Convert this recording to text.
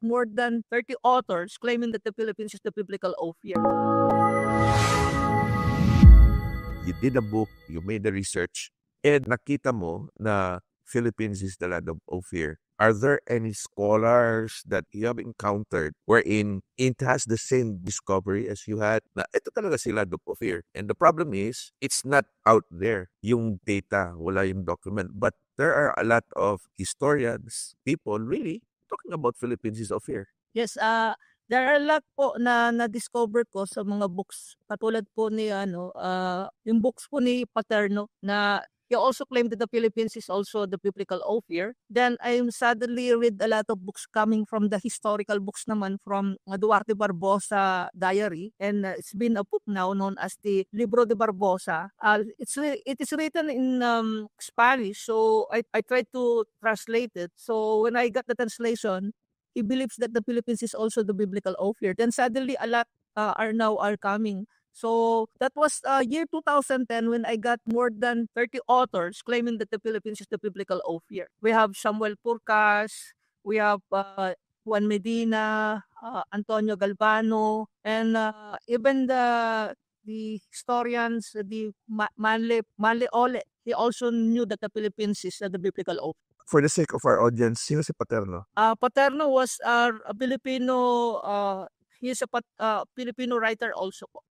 more than 30 authors claiming that the Philippines is the biblical Ophir. You did a book, you made the research, and nakita mo na Philippines is the land of Ophir. Are there any scholars that you have encountered wherein it has the same discovery as you had? Na ito talaga si land of Ophir. And the problem is, it's not out there. Yung data, wala yung document. But there are a lot of historians, people really talking about Philippines is Ophir. Yes, there are a lot po na na-discover ko sa mga books. Katulad po ni yung books po ni Paterno na he also claimed that the Philippines is also the biblical Ophir. Then I suddenly read a lot of books coming from the historical books naman from Duarte Barbosa diary, and it's been a book now known as the Libro de Barbosa. It is written in Spanish, so I tried to translate it. So when I got the translation, he believes that the Philippines is also the biblical Ophir. Then suddenly a lot are coming. So that was year 2010 when I got more than 30 authors claiming that the Philippines is the biblical Ophir. We have Samuel Purcas, we have Juan Medina, Antonio Galvano, and even the historians, Manle Ole, he also knew that the Philippines is the biblical Ophir. For the sake of our audience, sino si Paterno? Paterno was a Filipino, he is a Filipino writer also po.